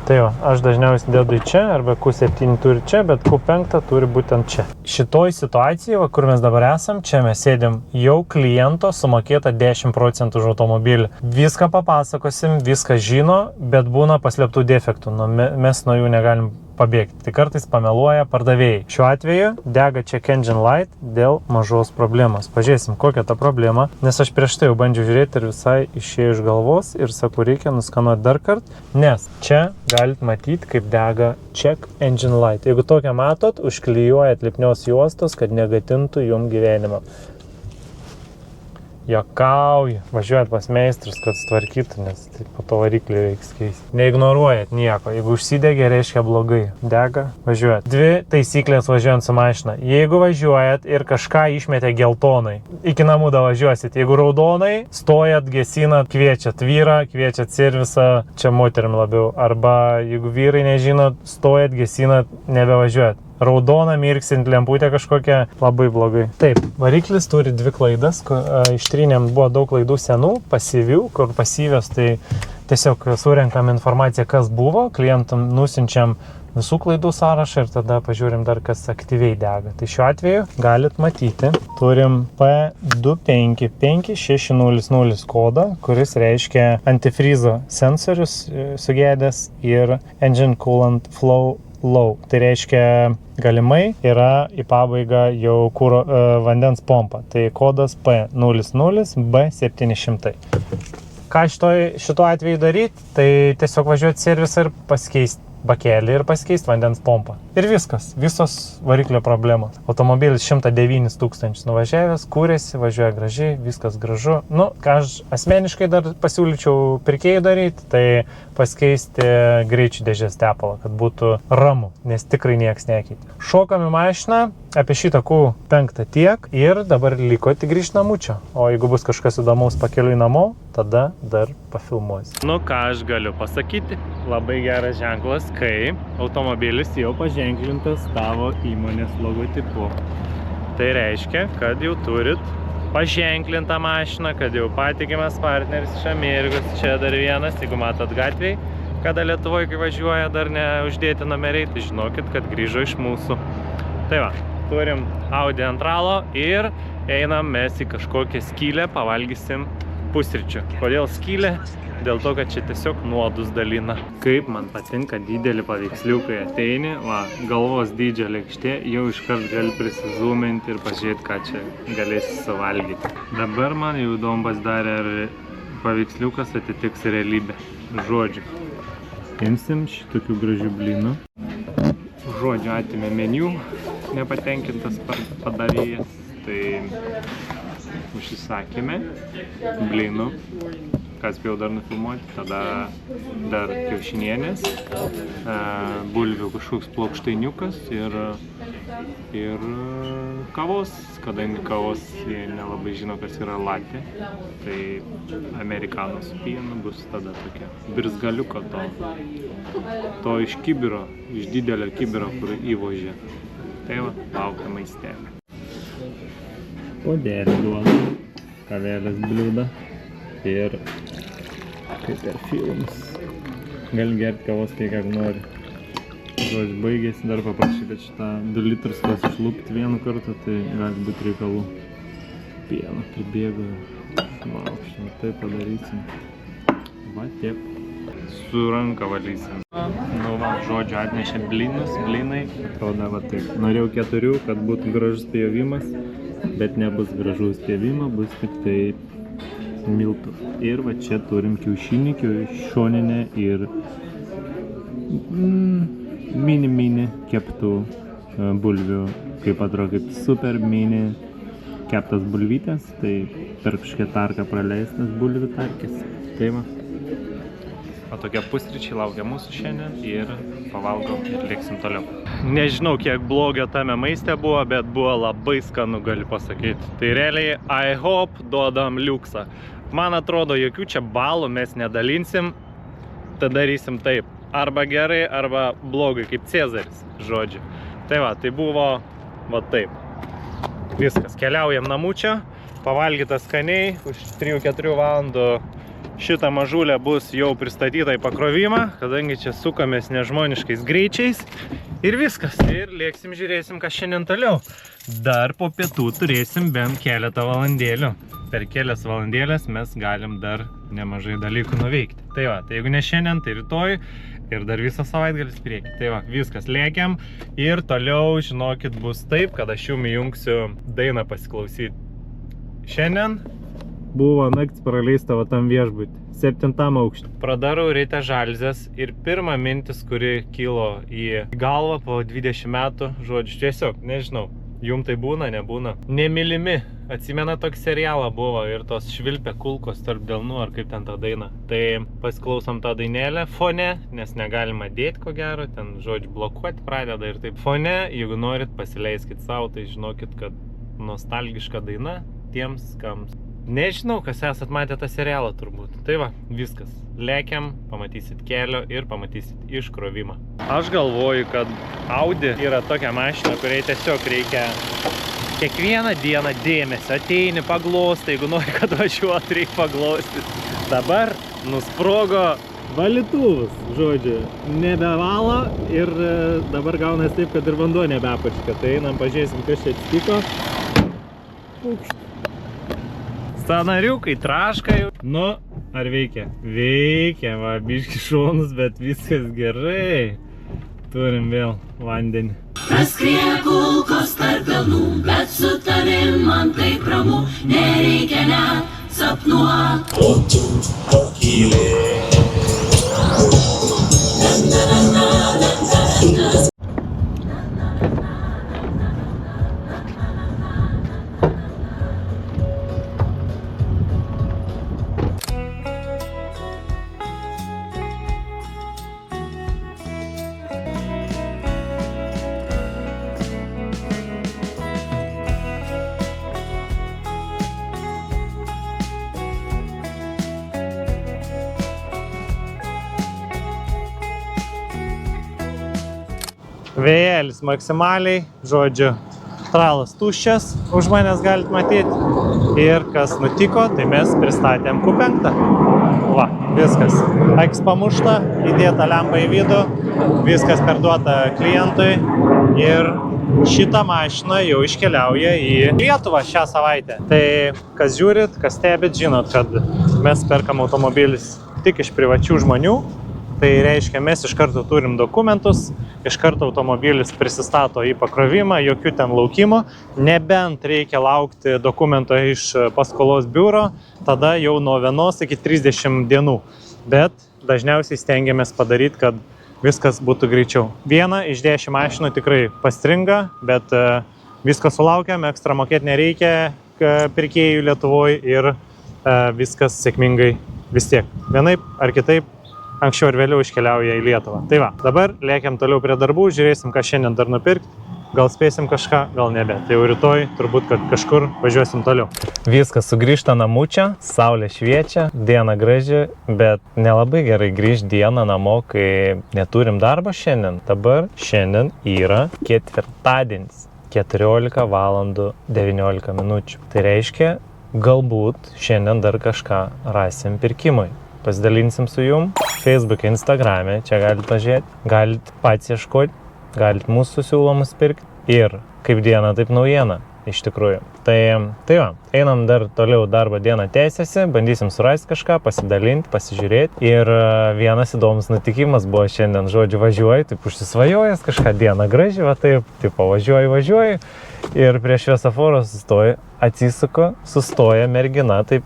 Tai jo, aš dažniausiai dedu į čia, arba Q7 turi čia, bet Q5 turi būtent čia. Šitoj situacijoje, kur mes dabar esam, čia mes sėdim jau kliento sumokėta 10% už automobilį. Viską papasakosim, viską žino, bet būna paslėptų defektų, mes nuo jų negalim pabėgti. Tai kartais pameluoja pardavėjai. Šiuo atveju dega check engine light dėl mažos problemos. Pažiūrėsim, kokia ta problema, nes aš prieš tai jau bandžiau žiūrėti ir visai išėjo iš galvos ir sakau, reikia nuskanuoti dar kartą, nes čia galit matyti, kaip dega check engine light. Jeigu tokią matot, užklijuojat lipnios juostos, kad negatintų jum gyvenimą. Jokauju, važiuojat pas meistrus, kad sutvarkytų, nes tai po to variklį reiks keisti. Neignoruojat nieko, jeigu užsidegė, reiškia blogai. Dega, važiuojat. 2 taisyklės važiuojant su mašina. Jeigu važiuojat ir kažką išmetė geltonai, iki namų davažiuosit. Jeigu raudonai, stojat, gesinat, kviečiat vyrą, kviečiat servisą, čia moterim labiau. Arba jeigu vyrai nežinot, stojat, gesinat, nebevažiuojat. Raudona mirksint lemputė kažkokia, labai blogai. Taip, variklis turi 2 klaidas, ištrynėm buvo daug klaidų senų, pasyvių, kur pasyvios, tai tiesiog surenkam informaciją, kas buvo, klientam nusinčiam visų klaidų sąrašą ir tada pažiūrim dar, kas aktyviai dega. Tai šiuo atveju galit matyti, turim P2556000 kodą, kuris reiškia antifrizo sensorius sugedęs ir engine coolant flow low. Tai reiškia, galimai yra į pabaigą jau kuro, vandens pompa. Tai kodas P00B700. Ką šituo atveju daryti? Tai tiesiog važiuoti servisą ir pasikeisti bakelį ir pasikeisti vandens pompą. Ir viskas. Visos variklio problemos. Automobilis 109 000 nuvažiavęs, kūrėsi, važiuoja gražiai, viskas gražu. Nu, ką aš asmeniškai dar pasiūlyčiau pirkėjų daryti, tai pasikeisti greičių dėžės tepalą, kad būtų ramu, nes tikrai nieks nekeitė. Šokam į mašiną, apie šitą Q5 tiek ir dabar liko tik grįžti namučio. O jeigu bus kažkas įdomaus pakeliui namo, tada dar pafilmuosiu. Nu ką aš galiu pasakyti, labai geras ženklas, kai automobilis jau paženklintas tavo įmonės logotipu. Tai reiškia, kad jau turit paženklintą mašiną, kad jau patikimas partneris iš Amerikos. Čia dar vienas, jeigu matot gatvėj, kada Lietuvoje, kai važiuoja, dar neuždėti numeriai, tai žinokit, kad grįžo iš mūsų. Tai va, turim Audi Antralo ir einam mes į kažkokią skylę, pavalgysim pusryčių. Kodėl skylė? Dėl to, kad čia tiesiog nuodus dalina. Kaip man patinka didelį paveiksliukai ateini, va, galvos dydžio lėkštė, jau iškart gali prisizoominti ir pažiūrėti, ką čia galėsi suvalgyti. Dabar man jau įdomu pasidarė, ar paveiksliukas atitiks realybę. Žodžiu, imsim šitokių gražių blynų. Žodžiu, atėmė meniu, nepatenkintas padavėjas, tai užsisakėme blynų, ką spėjau dar nufilmuoti, tada dar kiaušinienės, bulvių kažkoks plokštainiukas ir kavos, kadangi kavos jie nelabai žino, kas yra latte, tai amerikano su pienu bus tada tokia birzgaliuko to iš kibiro, iš didelio kibiro, kur įvožė. Tai va, laukia maistelė. Puodelį duoda, kavelės bliūdą ir kaip ir filmas. Gali gerti kavos tiek, kiek nori. Žodžiu, baigėsi, dar paprašy, kad šitą 2 litrus kas išlūpti vienu kartą, tai gali būti reikalų. Pieno pribėgo. Maukštim, tai padarysim. Va, tiep. Su ranka valysim. Nu va, žodžiu, atnešė blynai. Atrodo, va taip. Norėjau 4, kad būtų gražus pjovimas, bet nebus gražus pjovimo, bus tik tai miltų. Ir va čia turim kiaušinį, šoninę ir mini keptų bulvių. Kaip atrodo, kaip super mini keptas bulvytės, tai per kažkiek tarką praleistas bulvių tarkis. Tai va. O tokie pusryčiai laukia mūsų šiandien ir pavalgom ir lėksim toliau. Nežinau, kiek blogio tame maiste buvo, bet buvo labai skanu, galiu pasakyti. Tai realiai, I hope, duodam liuksą. Man atrodo, jokių čia balų mes nedalinsim, tada darysim taip. Arba gerai, arba blogai, kaip Cezaris, žodžiu. Tai va, tai buvo va taip. Viskas, keliaujam namučio, pavalgyta skaniai, už 3-4 valandų šitą mažulę bus jau pristatyta į pakrovimą, kadangi čia sukamės nežmoniškais greičiais ir viskas. Ir lėksim, žiūrėsim, kas šiandien toliau. Dar po pietų turėsim bent keletą valandėlių. Per kelias valandėlės mes galim dar nemažai dalykų nuveikti. Tai va, tai jeigu ne šiandien, tai rytoj ir dar visą savaitgalis priekį. Tai va, viskas, lėkiam ir toliau, žinokit, bus taip, kad aš jums įjungsiu dainą pasiklausyti. Šiandien buvo naktis praleista va tam viešbutį, 7 aukštį. Pradarau ryte žalzės ir pirma mintis, kuri kilo į galvą po 20 metų, žodžiu, tiesiog, nežinau, jum tai būna, nebūna. Nemylimi, atsimena toks serialą buvo ir tos švilpė kulkos tarp delnų, ar kaip ten tą dainą. Tai pasiklausom tą dainėlę fone, nes negalima dėti ko gero, ten, žodžiu, blokuoti pradeda ir taip. Fone, jeigu norit, pasileiskit savo, tai žinokit, kad nostalgiška daina tiems, kam nežinau, kas esat matę tą serialą turbūt. Tai va, viskas. Lėkiam, pamatysit kelio ir pamatysit iškrovimą. Aš galvoju, kad Audi yra tokia mašina, kuriai tiesiog reikia kiekvieną dieną dėmesio. Ateini, paglostai, jeigu nori, kad važiuot, reikia paglostis. Dabar nusprogo valytuvus, žodžiu, nebevalo ir dabar gaunas taip, kad ir vanduo nebeapačka. Tai einam, pažiūrėsim, kas čia atsitiko. Pukšt. Stanariukai, traška jau. Nu, ar veikia? Veikia, va, biški šonus, bet viskas gerai. Turim vėl vandenį. Praskrieja kulkos tarp delnų, bet su tavim man taip ramu, nereikia net sapnuot. O tu pakylė. Vėjėlis maksimaliai, žodžiu, tralas tuščias, už manęs galit matyti. Ir kas nutiko, tai mes pristatėm Q5. Va, viskas. Akis pamušta, įdėta lempa į vidų, viskas perduota klientui. Ir šitą mašiną jau iškeliauja į Lietuvą šią savaitę. Tai kas žiūrit, kas stebit, žinot, kad mes perkam automobilis tik iš privačių žmonių. Tai reiškia, mes iš karto turim dokumentus, iš karto automobilis prisistato į pakrovimą, jokių ten laukimo, nebent reikia laukti dokumento iš paskolos biuro, tada jau nuo 1 iki 30 dienų. Bet dažniausiai stengiamės padaryti, kad viskas būtų greičiau. 1 iš 10 mašinų tikrai pastringa, bet viską sulaukiam, ekstra mokėti nereikia pirkėjų Lietuvoje ir viskas sėkmingai vis tiek. Vienaip ar kitaip anksčiau ir vėliau iškeliauja į Lietuvą. Tai va, dabar lėkiam toliau prie darbų, žiūrėsim, ką šiandien dar nupirkti. Gal spėsim kažką, gal nebe. Tai jau rytoj turbūt, kad kažkur važiuosim toliau. Viskas sugrįžta namučia, saulė šviečia, diena graži, bet nelabai gerai grįžti dieną namo, kai neturim darbo šiandien. Dabar šiandien yra ketvirtadienis, 14 valandų 19 minučių. Tai reiškia, galbūt šiandien dar kažką rasim pirkimui. Pasidalinsim su jum Facebook'e, Instagram'e, čia galit pažiūrėti, galit pats ieškoti, galit mūsų siūlomus pirkti ir kaip diena, taip naujiena. iš tikrųjų. Tai va, einam dar toliau darbo dieną tęsiasi, bandysim surasti kažką, pasidalinti, pasižiūrėti. Ir vienas įdomus nutikimas buvo šiandien, žodžiu, važiuoju, taip užsisvajojęs kažką dieną gražiai, va taip, važiuoju. Ir prie šviesoforo atsisuko, sustoja mergina, taip,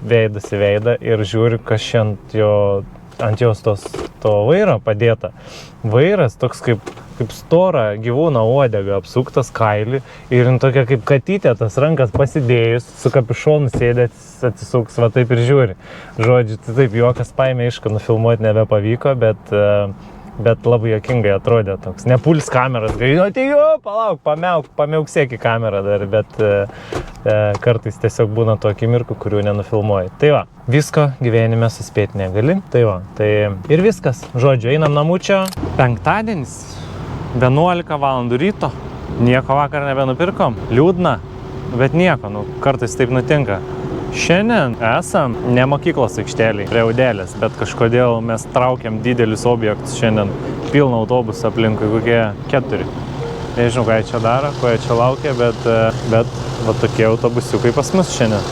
veidas į veidą ir žiūri, kas šiandien ant jos to vairo padėta. Vairas toks kaip stora gyvūno uodega apsuktas kailį ir tokia kaip katytė tas rankas pasidėjus, su kapišonu sėdėt, atsisuks, va taip ir žiūri. Žodžiu, tai taip juokas paėmė, aišku, nufilmuoti nebepavyko, bet labai juokingai atrodė toks. Nepuls kameras, tai palauk, pamiauksėk į kamerą dar, bet kartais tiesiog būna to akimirkų, kurių nenufilmuoji. Tai va, visko gyvenime suspėti negali. Tai va, tai ir viskas. Žodžiu, einam namučio. Penktadienis, 11 valandų ryto. Nieko vakar nebenupirkom. Liūdna, bet nieko, kartais taip nutinka. Šiandien esam ne mokyklos aikšteliai, prie Audelės, bet kažkodėl mes traukiam didelius objektus šiandien, pilną autobusą aplinkui, kokie 4. Nežinau, ką jie čia daro, ko jie čia laukia, bet va tokie autobusiukai pas mus šiandien.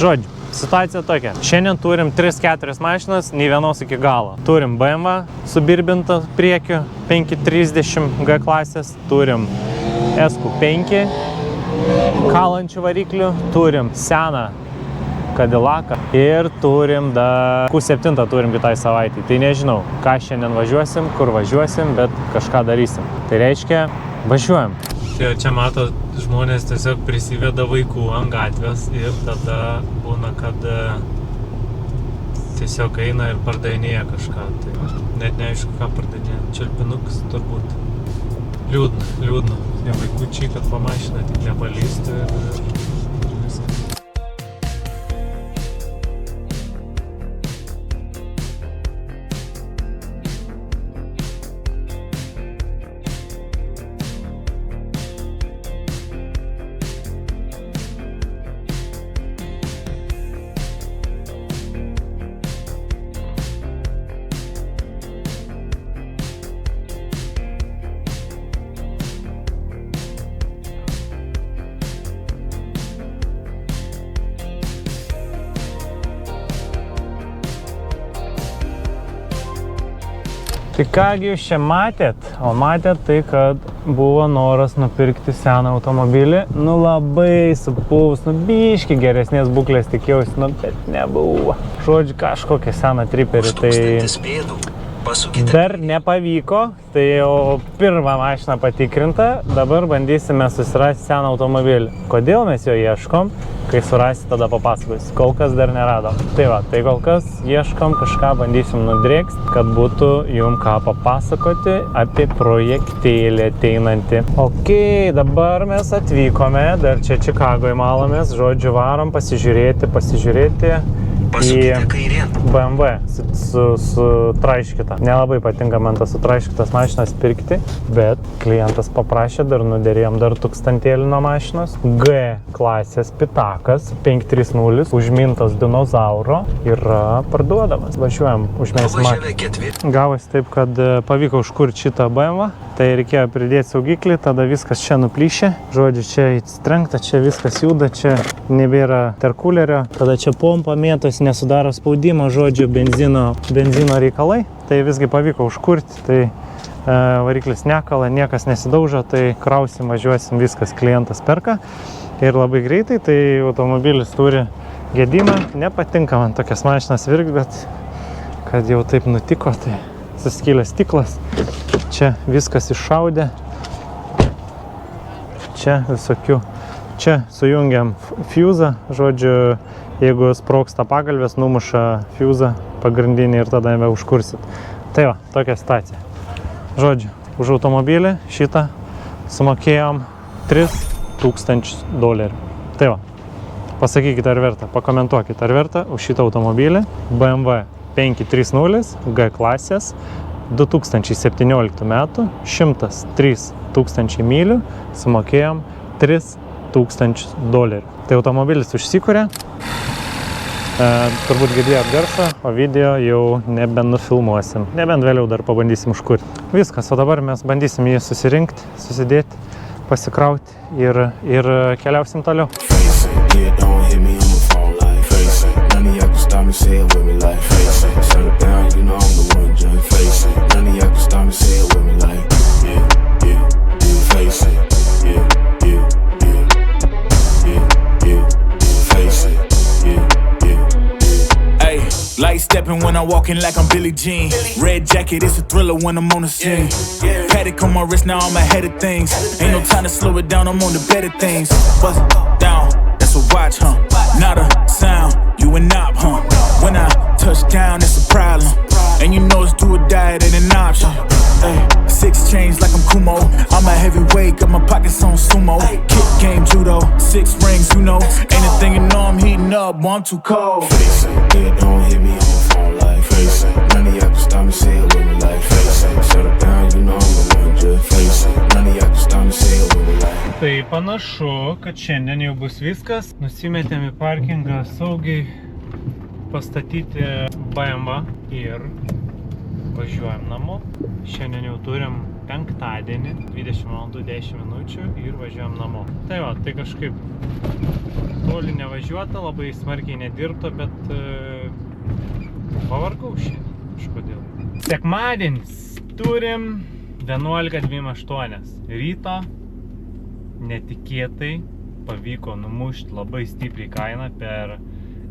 Žodžiu, situacija tokia. Šiandien turim 3-4 mašinas, nei vienos iki galo. Turim BMW subirbintą priekiu, 530 G klasės, turim SQ5 kalančių variklių, turim seną Cadillacą ir turim dar Q7 turim kitai savaitį. Tai nežinau, ką šiandien važiuosim, kur važiuosim, bet kažką darysim. Tai reiškia, važiuojam. Čia mato, žmonės tiesiog prisiveda vaikų ant gatvės ir tada būna, kad tiesiog eina ir pardavinėja kažką. Tai net neaišku, ką pardavinėja. Čiulpinukas turbūt. Liūdna. Tie vaikučiai, kad po mašiną tik nepalystų ir viskas. Tai kągi jūs čia matėt? O matėt tai, kad buvo noras nupirkti seną automobilį. Labai supuvus, biški geresnės būklės tikėjausi, bet nebuvo. Žodžiu, kažkokią seną triperį, tai dar nepavyko. Tai jau pirmą mašiną patikrinta, dabar bandysime susirasti seną automobilį. Kodėl mes jo ieškom? Kai surasi, tada papasakosiu. Kol kas dar neradom. Tai va, tai kol kas ieškom kažką, bandysim nudrėkst, kad būtų jum ką papasakoti apie projektėlį ateinantį. Ok, dabar mes atvykome, dar čia Čikagoje malomės, žodžiu, varom pasižiūrėti į BMW sutraiškytą. Nelabai patinka man tas sutraiškytas mašinas pirkti, bet klientas paprašė, dar nuderėjom dar 1000 nuo mašinos. G klasės Pitakas 530 užmintas dinozauro yra parduodamas. Važiuojam, užmėsim mašiną. Gavosi taip, kad pavyko užkurti šitą BMW, tai reikėjo pridėti saugiklį, tada viskas čia nuplyšė. Žodžiu, čia įstrenkta, čia viskas juda, čia nebėra terkulerio, tada čia pompa mėtos, nesudaro spaudimo, žodžiu, benzino reikalai. Tai visgi pavyko užkurti, tai variklis nekala, niekas nesidaužo, tai krausim, važiuosim, viskas klientas perka. Ir labai greitai, tai automobilis turi gedimą, nepatinka man tokias mašinas virkti, bet kad jau taip nutiko, tai suskylęs stiklas. Čia viskas iššaudė. Čia visokių. Čia sujungiam fuzą, žodžiu, jeigu sprogsta pagalvės, numuša fuzą pagrindinį ir tada jame užkursit. Tai va, tokia situacija. Žodžiu, už automobilį šitą sumokėjom $3000. Tai va, pasakykite ar verta, pakomentuokite ar verta už šitą automobilį. BMW 530 G klasės 2017 metų, 103 000 mylių, sumokėjom $3000. Tai automobilis užsikūrė, turbūt girdėjot garsą, o video jau nebenufilmuosim. Nebent vėliau dar pabandysim užkurti. Viskas, o dabar mes bandysim jį susirinkti, susidėti, pasikrauti ir keliausim toliau. Face it, yeah, don't hit me on my phone like face it. None of y'all can stop me, say it with me like face it. Settle down, you know I'm the one, just face it. None of y'all can stop me, say it with me like yeah, face it, yeah, face it, yeah. Ay, light stepping when I'm walking like I'm Billie Jean. Red jacket, it's a thriller when I'm on the scene. Paddock on my wrist, now I'm ahead of things. Ain't no time to slow it down, I'm on the better things. Bust down, that's a watch, huh? Not a sound, you a knob, huh? When I touch down, it's a problem. And you know it's do or die, it ain't an option. Ay, 6 chains like I'm Kumo. I'm a heavyweight, got my pockets on sumo. Kick game judo, 6 rings, you know. Anything you know I'm heating up, boy, I'm too cold. Face it, yeah, don't hit me on my phone like face it. None of y'all can stop me, say it with me like face it. Settle down, you know I'm the one, just face it. None of y'all can stop me, say it with me like. Tai panašu, kad šiandien jau bus viskas. Nusimetėm į parkingą saugiai pastatyti BMW ir važiuojam namo. Šiandien jau turim penktadienį, 20 valandų 10 minučių ir važiuojam namo. Tai va, tai kažkaip toli nevažiuota, labai smarkiai nedirbta, bet pavargau šiandien kažkodėl. Sekmadienis turim 11:28 ryto. Netikėtai pavyko numušti labai stipriai kainą per,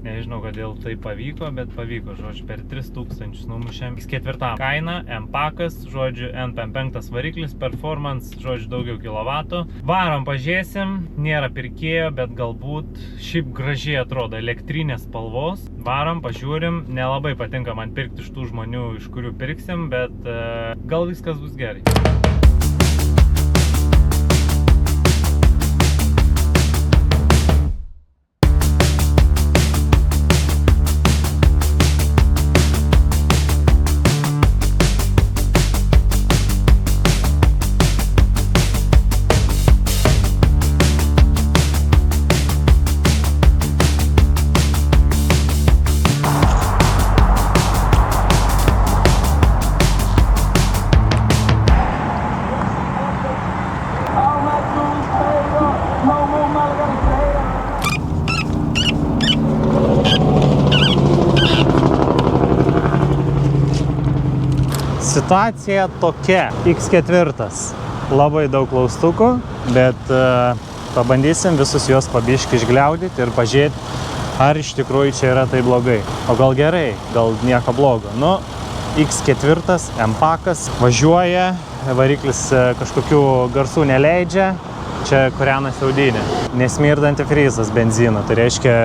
nežinau kodėl tai pavyko, bet pavyko, žodžiu, per 3000 numušėm. X4 kaina, M-pakas, žodžiu, N55 variklis, performance, žodžiu, daugiau kilovatų. Varom pažiūrėsim, nėra pirkėjo, bet galbūt šiaip gražiai atrodo, elektrinės spalvos. Varom, pažiūrim, nelabai patinka man pirkti iš tų žmonių, iš kurių pirksim, bet gal viskas bus gerai. Situacija tokia. X4. Labai daug klaustukų, bet pabandysim visus juos pabiškį išgliaudyti ir pažiūrėti, ar iš tikrųjų čia yra tai blogai. O gal gerai, gal nieko blogo. Nu, X4, M-pakas, važiuoja, variklis kažkokių garsų neleidžia, čia kūrenas audinė. Nesmirdanti frizas benzino, tai reiškia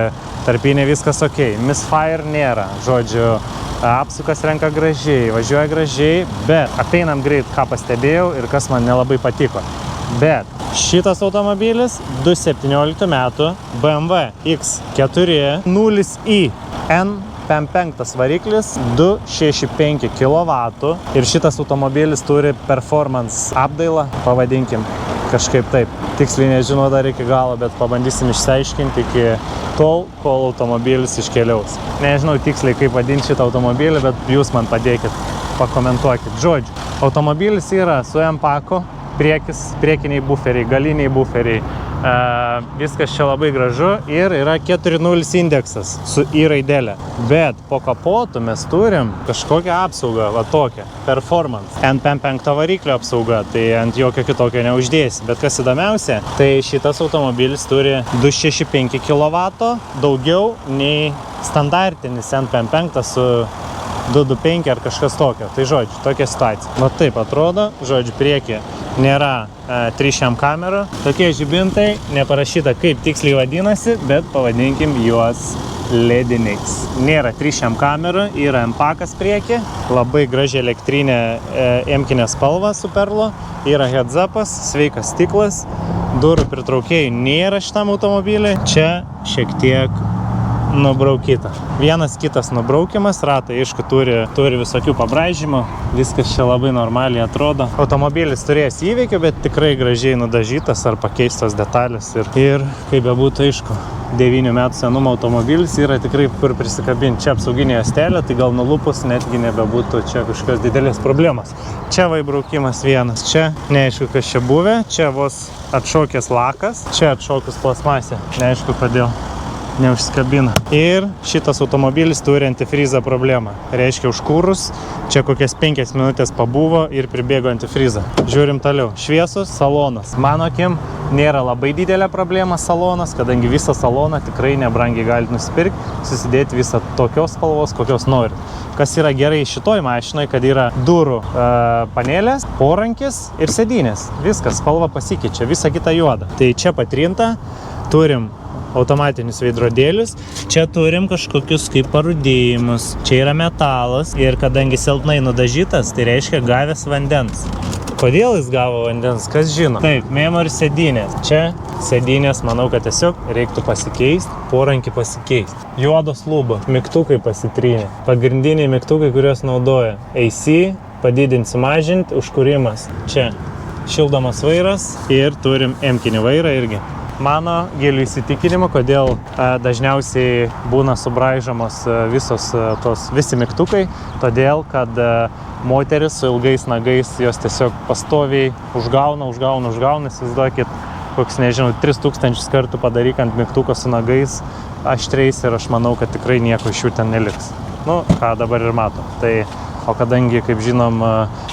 tarpinė viskas ok. Misfire nėra, žodžiu, apsukas renka gražiai, važiuoja gražiai, bet apeinam greit, ką pastebėjau ir kas man nelabai patiko. Bet šitas automobilis 2017 metų BMW X4 0i N55 variklis 265 kW ir šitas automobilis turi performance apdailą, pavadinkim kažkaip taip. Tiksliai nežinau dar iki galo, bet pabandysim išsiaiškinti iki tol, kol automobilis iškeliaus. Nežinau tiksliai, kaip vadinti šitą automobilį, bet jūs man padėkit, pakomentuokit. Žodžiu, automobilis yra su M-paku, priekiniai buferiai, galiniai buferiai. Viskas čia labai gražu ir yra 4.0 indeksas su I raidelė. Bet po kapotu mes turim kažkokią apsaugą, va tokią, performance. N55 variklio apsauga, tai ant jokio kitokio neuždėsi. Bet kas įdomiausia, tai šitas automobilis turi 265 kW, daugiau nei standartinis N55 su 225 ar kažkas tokio. Tai žodžiu, tokia situacija. Va taip atrodo, žodžiu, priekį nėra 300 kamerų. Tokie žibintai, neparašyta kaip tiksliai vadinasi, bet pavadinkim juos lediniais. Nėra 300 kamerų, yra M-pakas priekį, labai graži elektrinė emkinė spalva su perlu, yra heads-upas, sveikas stiklas, durų pritraukėjų nėra šitam automobiliui. Čia šiek tiek nubraukyta. Vienas kitas nubraukiamas, ratai, aišku, turi visokių pabraižymų, viskas čia labai normaliai atrodo. Automobilis turėjęs įveikio, bet tikrai gražiai nudažytas ar pakeistos detalės ir kaip bebūtų, aišku, 9 metų senumo automobilis yra tikrai kur prisikabinti. Čia apsauginė juostelė, tai gal nulupus netgi nebebūtų čia kažkokios didelės problemos. Čia vaibraukimas vienas, čia neaišku, kas čia buvę, čia vos atšokęs lakas, čia atšokus plasmasė, neaišku kodėl neužsikabina. Ir šitas automobilis turi antifrizą problemą. Reiškia, užkūrus, čia kokias 5 minutės pabuvo ir pribėgo antifrizą. Žiūrim toliau. Šviesus salonas. Mano akim, nėra labai didelė problema salonas, kadangi visą saloną tikrai nebrangiai galite nusipirkti, susidėti visą tokios spalvos, kokios norit. Kas yra gerai šitoj mašinai, kad yra durų panelės, porankis ir sėdynės. Viskas, spalva pasikeičia, visa kita juoda. Tai čia patrinta, turim automatinius veidrodėlius, čia turim kažkokius kaip parūdėjimus, čia yra metalas ir kadangi silpnai nudažytas, tai reiškia gavęs vandens. Kodėl jis gavo vandens, kas žino? Taip, memory sėdynės. Čia sėdynės, manau, kad tiesiog reiktų pasikeisti, porankį pasikeisti. Juodos lūbos, mygtukai pasitrynė. Pagrindiniai mygtukai, kuriuos naudoja AC, padidinti, sumažinti, užkūrimas. Čia šildomas vairas ir turim M-kinį vairą irgi. Mano giliu įsitikinimu, kodėl dažniausiai būna subraižomos visi mygtukai, todėl, kad moteris su ilgais nagais jos tiesiog pastoviai užgauna, įsivaizduokit, koks, nežinau, 3000 kartų padaryk ant mygtuko su nagais aštriais ir aš manau, kad tikrai nieko iš jų ten neliks. Nu, ką dabar ir matom. O kadangi, kaip žinom,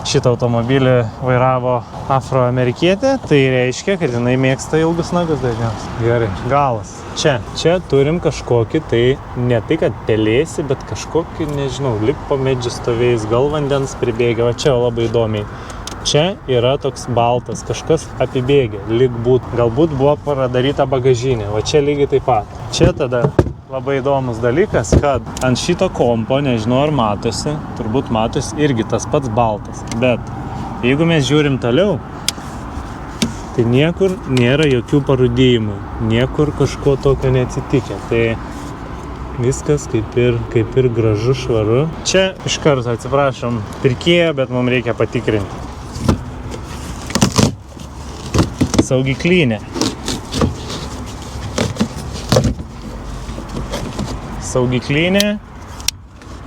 šitą automobilį vairavo afroamerikietė, tai reiškia, kad jinai mėgsta ilgus nagus dažniausiai. Gerai, galas. Čia turim kažkokį, tai ne tai, kad pelėsi, bet kažkokį, nežinau, lyg po medžiu stovėjus, gal vandens pribėgė, o čia labai įdomiai. Čia yra toks baltas, kažkas apibėgė, lyg būt, galbūt buvo padaryta bagažinė, o čia lygiai taip pat. Čia tada labai įdomus dalykas, kad ant šito kompo, nežinau ar matosi, turbūt matosi irgi tas pats baltas, bet jeigu mes žiūrim toliau, tai niekur nėra jokių parūdėjimų, niekur kažko tokio neatsitikė, tai viskas kaip ir gražu, švaru. Čia iš karto atsiprašom pirkėją, bet mums reikia patikrinti. Saugiklinė. Saugiklinė,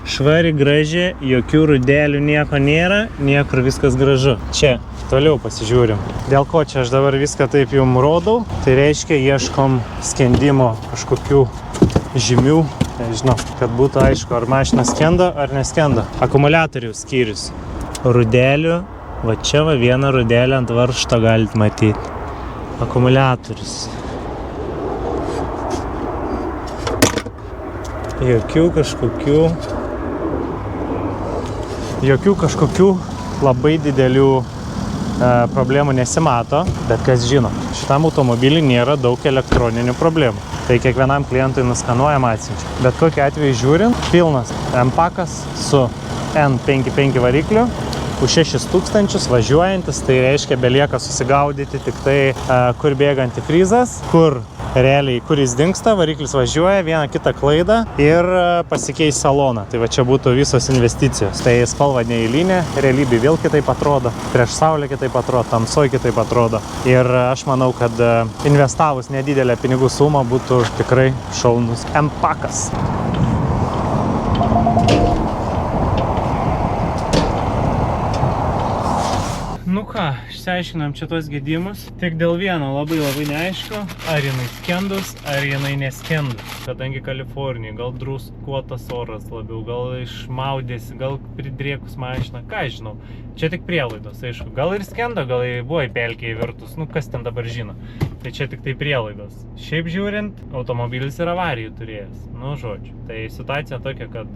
švari, graži, jokių rudelių nieko nėra, niekur viskas gražu. Čia, toliau pasižiūrim. Dėl ko čia aš dabar viską taip jum rodau, tai reiškia ieškom skendimo kažkokių žymių, nežinau, kad būtų aišku, ar mašina skendo ar neskendo. Akumuliatorių skyrius. Rudelių, va čia va vieną rudelį ant varžto galite matyti. Akumuliatorius. Jokių kažkokių labai didelių problemų nesimato, bet kas žino, šitam automobiliui nėra daug elektroninių problemų. Tai kiekvienam klientui nuskanuojam atsiunčia. Bet kokiu atveju žiūrint, pilnas M-pakas su N55 varikliu, už 6000 važiuojantis, tai reiškia belieka susigaudyti tik tai, kur bėga antifrizas, kur realiai, kur jis dingsta, variklis važiuoja, vieną kitą klaidą ir pasikeis saloną. Tai va čia būtų visos investicijos. Tai spalva neeilinė, realybė vėl kitaip atrodo, prieš saulę kitaip atrodo, tamsoj kitaip atrodo. Ir aš manau, kad investavus nedidelę pinigų sumą būtų tikrai šaunus M-pakas. Nu ką, išsiaiškinam čia tos gedimus. Tik dėl vieno labai neaišku, ar jinai skendus, ar jinai neskendus. Kadangi Kalifornijai gal druskuotas oras labiau, gal išmaudėsi, gal pridrėkus mašiną, ką žinau. Čia tik prielaidos, aišku. Gal ir skendo, gal buvo į pelkę įvirtus, nu kas ten dabar žino. Tai čia tik tai prielaidos. Šiaip žiūrint, automobilis ir avarijų turėjęs. Nu, žodžiu. Tai situacija tokia, kad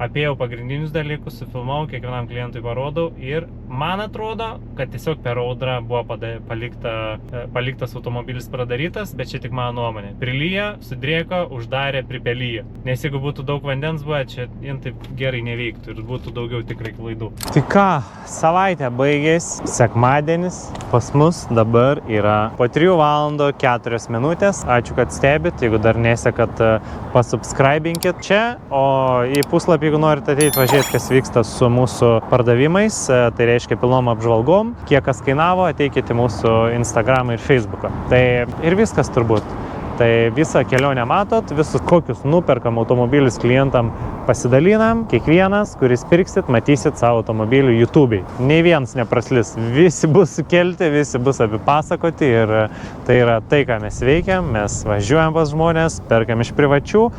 apėjau pagrindinius dalykus, sufilmau, kiekvienam klientui parodau ir man atrodo, kad tiesiog per audrą buvo paliktas automobilis pradarytas, bet čia tik mano nuomonė. Prilyja, sudrėko, uždarė, pripelyja. Nes jeigu būtų daug vandens buvę, čia jin taip gerai neveiktų ir būtų daugiau tikrai klaidų. Tai ką, savaitė baigės, sekmadienis, pas mus dabar yra po 3 valandų 4 minutės. Ačiū, kad stebit, jeigu dar nesekat, pasubscribinkit čia, o į puslapį, jeigu norite ateiti, važiuoti, kas vyksta su mūsų pardavimais, tai reiškia pilnom apžvalgom, kiek kas kainavo, ateikite mūsų Instagramą ir Facebooką. Tai ir viskas turbūt. Tai visą kelionę matot, visus kokius nuperkam automobilius klientam pasidalinam, kiekvienas, kuris pirksit, matysit savo automobilių YouTube'ai. Nei vienas nepraslis, visi bus sukelti, visi bus apipasakoti ir tai yra tai, ką mes veikiam, mes važiuojam pas žmonės, perkam iš privačių,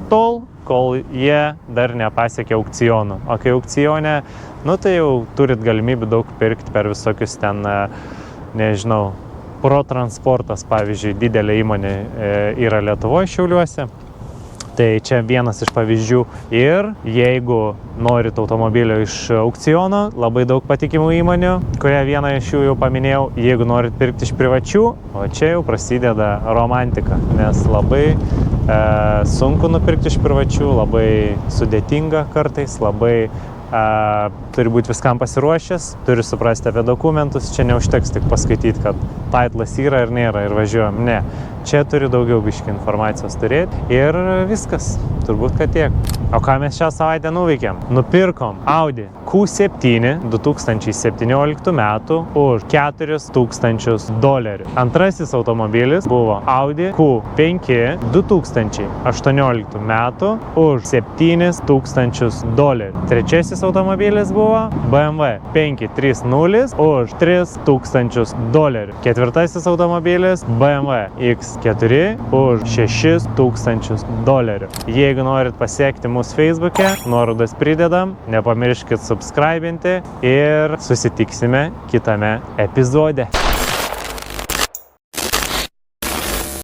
tol, kol jie dar nepasiekė aukcionų. O kai aukcione, tai jau turit galimybę daug pirkti per visokius ten, nežinau, ProTransportas, pavyzdžiui, didelė įmonė yra Lietuvoje, Šiauliuose. Tai čia vienas iš pavyzdžių. Ir jeigu norit automobilio iš aukciono, labai daug patikimų įmonių, kurią vieną iš jų jau paminėjau, jeigu norit pirkti iš privačių, o čia jau prasideda romantika, nes labai sunku nupirkti iš privačių, labai sudėtinga kartais, labai turi būti viskam pasiruošęs, turi suprasti apie dokumentus, čia neužteks tik paskaityti, kad titlas yra ir nėra ir važiuojam. Ne, čia turi daugiau biškį informacijos turėti ir viskas, turbūt kad tiek. O ką mes šią savaitę nuveikėm? Nupirkom Audi Q7 2017 metų už $4,000. Antrasis automobilis buvo Audi Q5 2018 metų už $7,000. Trečiasis automobilis buvo BMW 530 už $3,000. Ketvirtasis automobilis BMW X4 už $6,000. Jeigu norit pasiekti mūsų Facebook'e, nuorodas pridedam, nepamirškit subscribinti ir susitiksime kitame epizode.